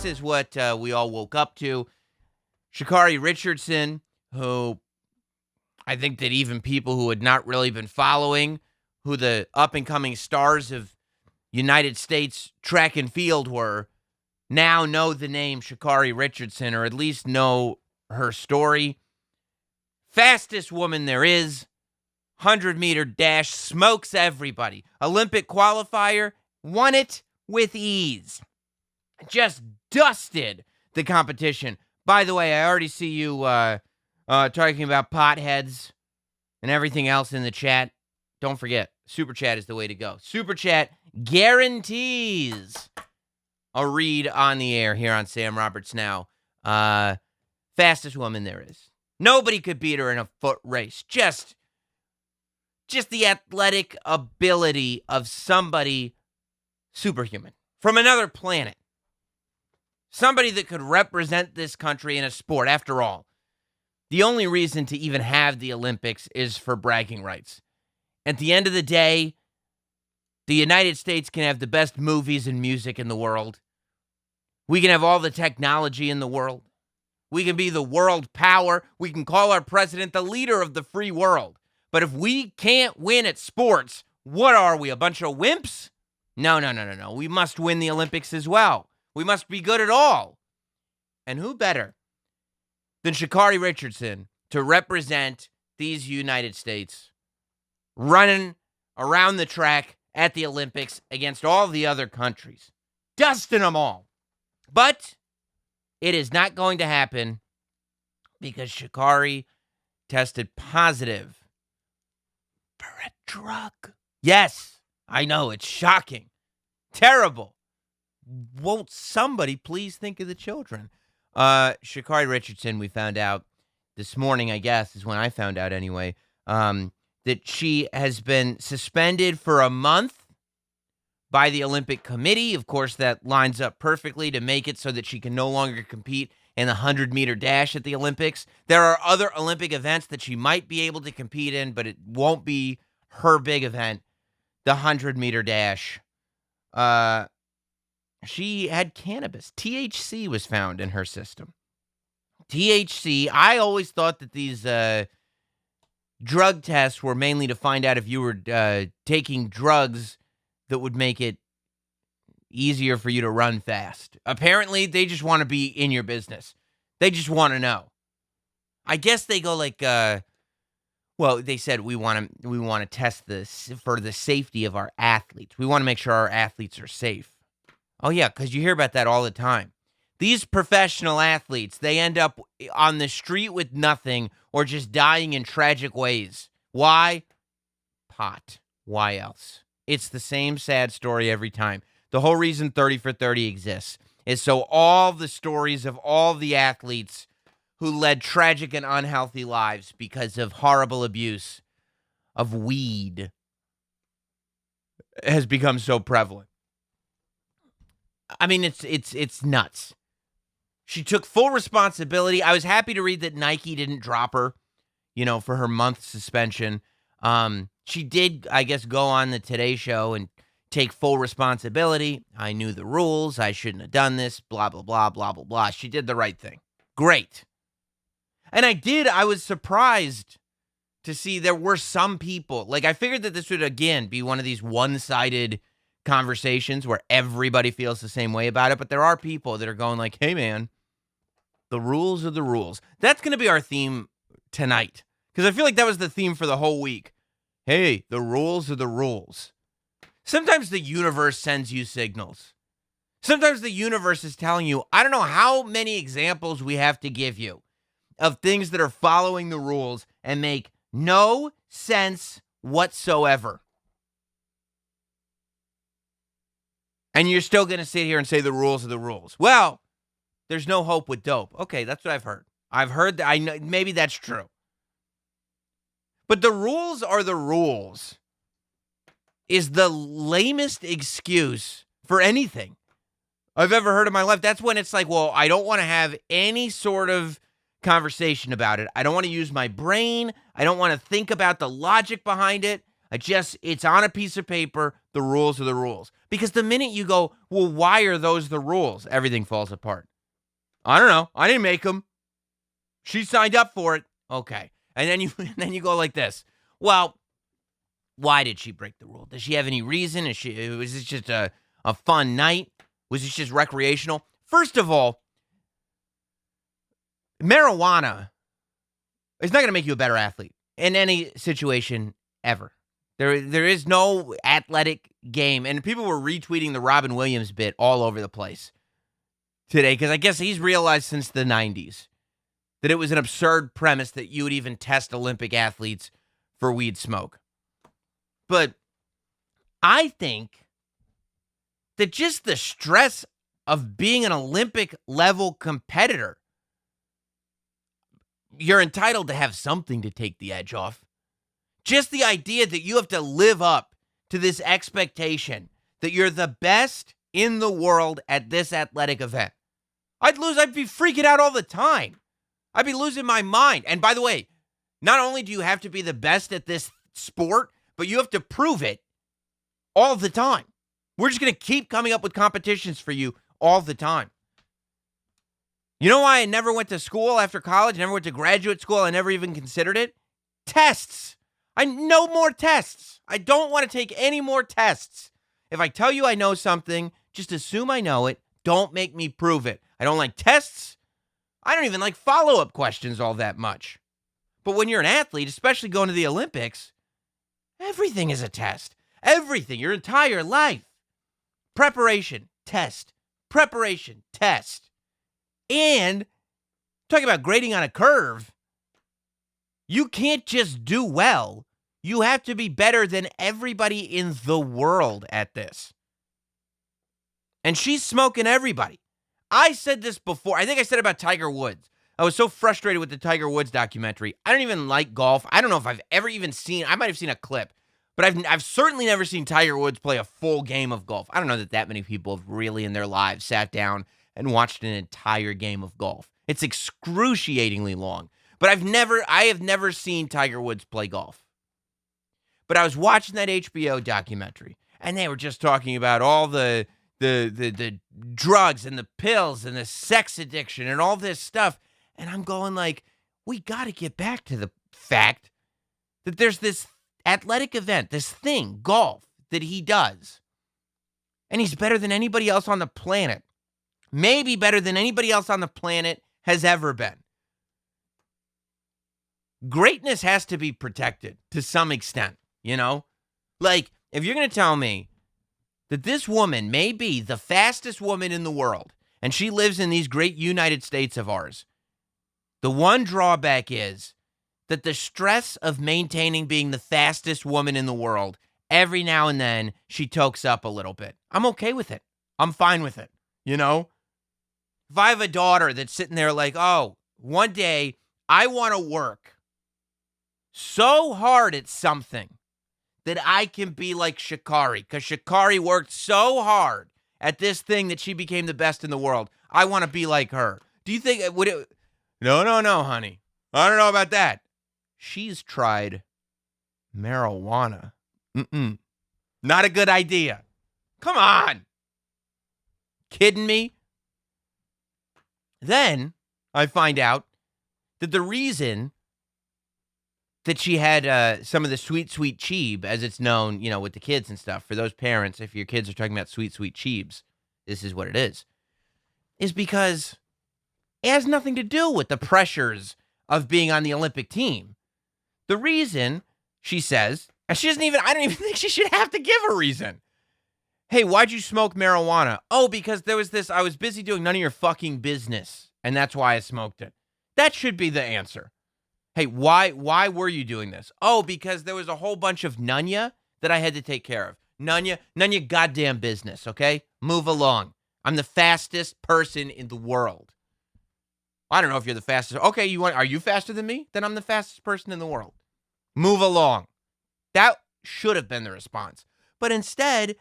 is what we all woke up to. Sha'Carri Richardson, who I think that even people who had not really been following who the up-and-coming stars of United States track and field were, now know the name Sha'Carri Richardson, or at least know her story. Fastest woman there is. 100-meter dash, smokes everybody. Olympic qualifier, won it with ease. Just dusted the competition. By the way, I already see you talking about potheads and everything else in the chat. Don't forget, Super Chat is the way to go. Super Chat guarantees a read on the air here on Sam Roberts Now. Fastest woman there is. Nobody could beat her in a foot race. Just the athletic ability of somebody superhuman from another planet. Somebody that could represent this country in a sport. After all, the only reason to even have the Olympics is for bragging rights. At the end of the day, the United States can have the best movies and music in the world. We can have all the technology in the world. We can be the world power. We can call our president the leader of the free world. But if we can't win at sports, what are we, a bunch of wimps? No. We must win the Olympics as well. We must be good at all. And who better than Sha'Carri Richardson to represent these United States running around the track at the Olympics against all the other countries, dusting them all. But it is not going to happen because Sha'Carri tested positive for a drug. Yes, I know, it's shocking. Terrible. Won't somebody please think of the children? Sha'Carri Richardson, we found out this morning, I guess, is when I found out anyway, that she has been suspended for a month by the Olympic Committee. Of course, that lines up perfectly to make it so that she can no longer compete in the 100-meter dash at the Olympics. There are other Olympic events that she might be able to compete in, but it won't be her big event, the 100-meter dash. She had cannabis. THC was found in her system. THC, I always thought that these drug tests were mainly to find out if you were taking drugs that would make it easier for you to run fast. Apparently, they just want to be in your business. They just want to know. I guess they go like, they said we want to test this for the safety of our athletes. We want to make sure our athletes are safe. Oh, yeah, because you hear about that all the time. These professional athletes, they end up on the street with nothing or just dying in tragic ways. Why? Pot. Why else? It's the same sad story every time. The whole reason 30 for 30 exists is so all the stories of all the athletes who led tragic and unhealthy lives because of horrible abuse of weed has become so prevalent. I mean, it's nuts. She took full responsibility. I was happy to read that Nike didn't drop her, for her month suspension. She did, I guess, go on the Today Show and take full responsibility. I knew the rules. I shouldn't have done this, blah, blah, blah, blah, blah, blah. She did the right thing. Great. And I was surprised to see there were some people. Like, I figured that this would, again, be one of these one-sided conversations where everybody feels the same way about it. But there are people that are going like, hey, man, the rules are the rules. That's going to be our theme tonight. Because I feel like that was the theme for the whole week. Hey, the rules are the rules. Sometimes the universe sends you signals. Sometimes the universe is telling you, I don't know how many examples we have to give you of things that are following the rules and make no sense whatsoever. And you're still going to sit here and say the rules are the rules. Well, there's no hope with dope. Okay, that's what I've heard. I've heard that. I know, maybe that's true. But the rules are the rules is the lamest excuse for anything I've ever heard in my life. That's when it's like, well, I don't want to have any sort of conversation about it. I don't want to use my brain. I don't want to think about the logic behind it. It's on a piece of paper. The rules are the rules. Because the minute you go, well, why are those the rules? Everything falls apart. I don't know. I didn't make them. She signed up for it. Okay. And then you go like this. Well, why did she break the rule? Does she have any reason? Was this just a fun night? Was this just recreational? First of all, marijuana is not going to make you a better athlete in any situation ever. There is no athletic game. And people were retweeting the Robin Williams bit all over the place today because I guess he's realized since the 90s that it was an absurd premise that you would even test Olympic athletes for weed smoke. But I think that just the stress of being an Olympic level competitor, you're entitled to have something to take the edge off. Just the idea that you have to live up to this expectation that you're the best in the world at this athletic event. I'd be freaking out all the time. I'd be losing my mind. And by the way, not only do you have to be the best at this sport, but you have to prove it all the time. We're just going to keep coming up with competitions for you all the time. You know why I never went to school after college, never went to graduate school, I never even considered it? Tests. No more tests. I don't want to take any more tests. If I tell you I know something, just assume I know it. Don't make me prove it. I don't like tests. I don't even like follow-up questions all that much. But when you're an athlete, especially going to the Olympics, everything is a test. Everything, your entire life. Preparation, test. Preparation, test. And talking about grading on a curve, you can't just do well. You have to be better than everybody in the world at this. And she's smoking everybody. I said this before. I think I said it about Tiger Woods. I was so frustrated with the Tiger Woods documentary. I don't even like golf. I don't know if I've ever even seen, I might have seen a clip, but I've certainly never seen Tiger Woods play a full game of golf. I don't know that many people have really in their lives sat down and watched an entire game of golf. It's excruciatingly long. But I have never seen Tiger Woods play golf. But I was watching that HBO documentary, and they were just talking about all the drugs and the pills and the sex addiction and all this stuff. And I'm going like, we got to get back to the fact that there's this athletic event, this thing, golf, that he does. And he's better than anybody else on the planet. Maybe better than anybody else on the planet has ever been. Greatness has to be protected to some extent, you know? Like, if you're going to tell me that this woman may be the fastest woman in the world, and she lives in these great United States of ours, the one drawback is that the stress of maintaining being the fastest woman in the world, every now and then she tokes up a little bit. I'm okay with it. I'm fine with it, you know? If I have a daughter that's sitting there like, oh, one day I want to work so hard at something that I can be like Sha'Carri, because Sha'Carri worked so hard at this thing that she became the best in the world. I want to be like her. Do you think would it? No, honey. I don't know about that. She's tried marijuana. Not a good idea. Come on. Kidding me? Then I find out that the reason that she had some of the sweet, sweet cheeb, as it's known, you know, with the kids and stuff, for those parents, if your kids are talking about sweet, sweet cheebs, this is what it is because it has nothing to do with the pressures of being on the Olympic team. The reason, she says, and I don't even think she should have to give a reason. Hey, why'd you smoke marijuana? Oh, because there was this, I was busy doing none of your fucking business, and that's why I smoked it. That should be the answer. Hey, why were you doing this? Oh, because there was a whole bunch of Nunya that I had to take care of. Nunya goddamn business, okay? Move along. I'm the fastest person in the world. I don't know if you're the fastest. Okay, are you faster than me? Then I'm the fastest person in the world. Move along. That should have been the response. But instead,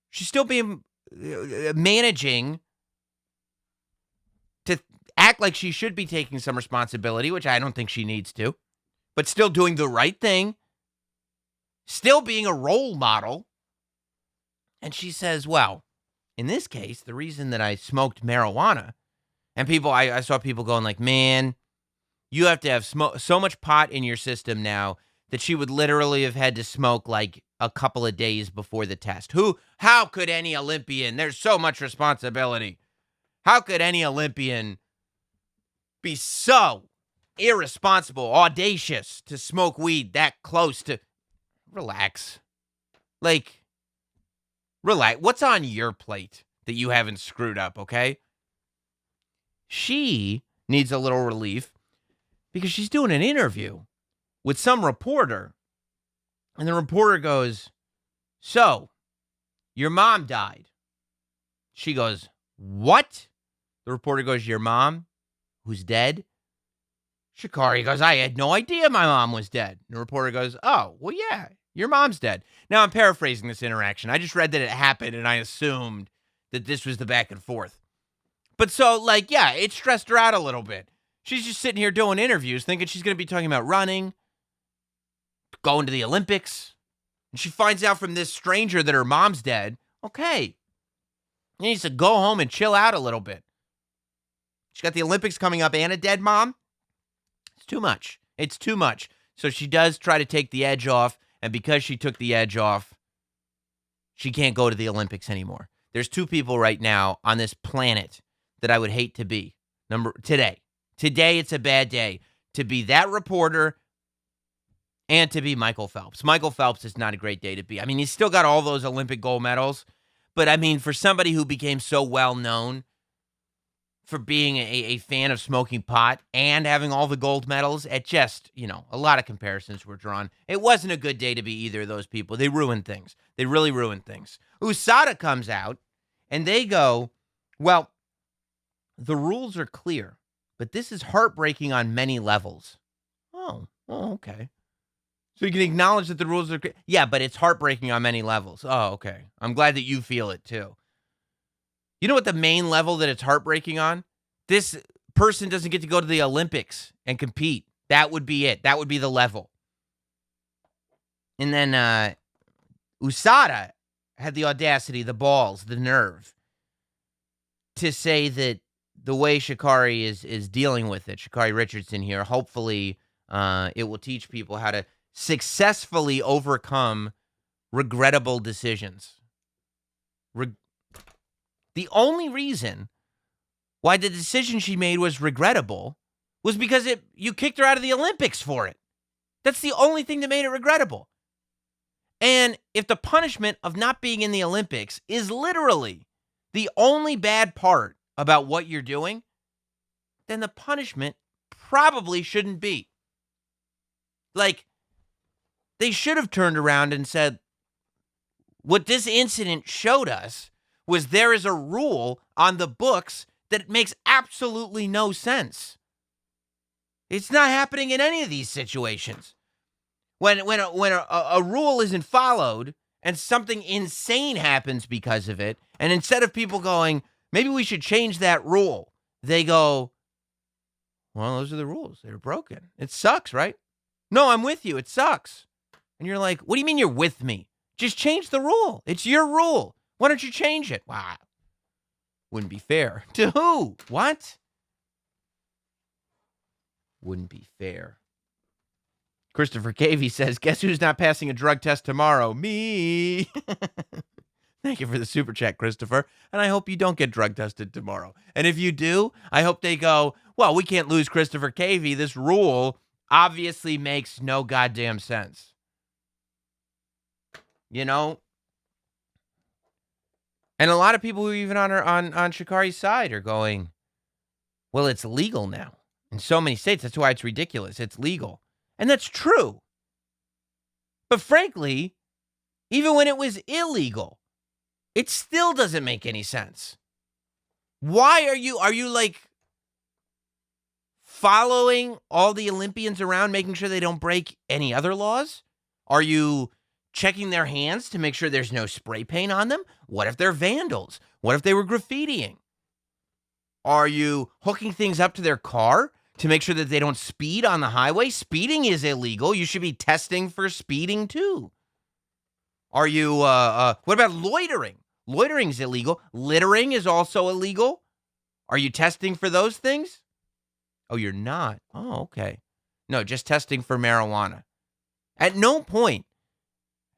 she's still being managing to act like she should be taking some responsibility, which I don't think she needs to, but still doing the right thing, still being a role model. And she says, well, in this case, the reason that I smoked marijuana, and people, I saw people going like, man, you have to have so much pot in your system now that she would literally have had to smoke like a couple of days before the test. How could any Olympian, there's so much responsibility. How could any Olympian be so irresponsible, audacious to smoke weed that close to, relax. Like, relax. What's on your plate that you haven't screwed up, okay? She needs a little relief because she's doing an interview with some reporter. And the reporter goes, so, your mom died. She goes, what? The reporter goes, your mom, who's dead? Sha'Carri goes, I had no idea my mom was dead. And the reporter goes, oh, well, yeah, your mom's dead. Now, I'm paraphrasing this interaction. I just read that it happened, and I assumed that this was the back and forth. But so, like, yeah, it stressed her out a little bit. She's just sitting here doing interviews thinking she's going to be talking about running, going to the Olympics. And she finds out from this stranger that her mom's dead. Okay. She needs to go home and chill out a little bit. She's got the Olympics coming up and a dead mom. It's too much. It's too much. So she does try to take the edge off. And because she took the edge off, she can't go to the Olympics anymore. There's two people right now on this planet that I would hate to be. Today. Today, it's a bad day to be that reporter and to be Michael Phelps. Michael Phelps is not a great day to be. I mean, he's still got all those Olympic gold medals. But, I mean, for somebody who became so well-known for being a fan of smoking pot and having all the gold medals, it just, a lot of comparisons were drawn. It wasn't a good day to be either of those people. They ruined things. They really ruined things. USADA comes out, and they go, well, the rules are clear, but this is heartbreaking on many levels. Oh, okay. So you can acknowledge that the rules are clear. Yeah, but it's heartbreaking on many levels. Oh, okay. I'm glad that you feel it, too. You know what the main level that it's heartbreaking on? This person doesn't get to go to the Olympics and compete. That would be it. That would be the level. And then USADA had the audacity, the balls, the nerve to say that the way Sha'Carri is dealing with it, Sha'Carri Richardson here, hopefully it will teach people how to successfully overcome regrettable decisions. The only reason why the decision she made was regrettable was because you kicked her out of the Olympics for it. That's the only thing that made it regrettable. And if the punishment of not being in the Olympics is literally the only bad part about what you're doing, then the punishment probably shouldn't be. Like, they should have turned around and said, what this incident showed us was there is a rule on the books that makes absolutely no sense. It's not happening in any of these situations. When a rule isn't followed and something insane happens because of it, and instead of people going, maybe we should change that rule, they go, well, those are the rules. They're broken. It sucks, right? No, I'm with you. It sucks. And you're like, what do you mean you're with me? Just change the rule. It's your rule. Why don't you change it? Wow. Wouldn't be fair. To who? What? Wouldn't be fair. Christopher Cavey says, guess who's not passing a drug test tomorrow? Me. Thank you for the super chat, Christopher. And I hope you don't get drug tested tomorrow. And if you do, I hope they go, well, we can't lose Christopher Cavey. This rule obviously makes no goddamn sense. You know? And a lot of people who are even on Sha'Carri's side are going, well, it's legal now. In so many states, that's why it's ridiculous. It's legal. And that's true. But frankly, even when it was illegal, it still doesn't make any sense. Why are you like following all the Olympians around, making sure they don't break any other laws? Are you checking their hands to make sure there's no spray paint on them? What if they're vandals? What if they were graffitiing? Are you hooking things up to their car to make sure that they don't speed on the highway? Speeding is illegal. You should be testing for speeding too. Are you, what about loitering? Loitering's illegal. Littering is also illegal. Are you testing for those things? Oh, you're not. Oh, okay. No, just testing for marijuana. At no point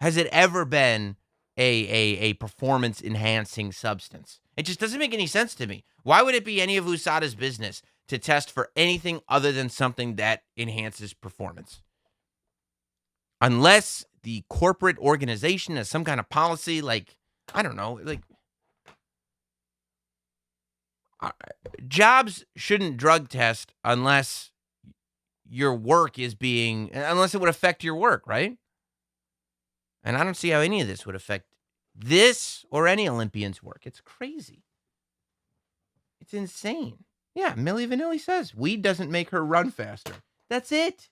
has it ever been a performance enhancing substance. It just doesn't make any sense to me. Why would it be any of USADA's business to test for anything other than something that enhances performance? Unless the corporate organization has some kind of policy, like, I don't know, like, uh, jobs shouldn't drug test unless your work is unless it would affect your work, right? And I don't see how any of this would affect this or any Olympian's work. It's crazy. It's insane. Yeah, Milli Vanilli says weed doesn't make her run faster. That's it.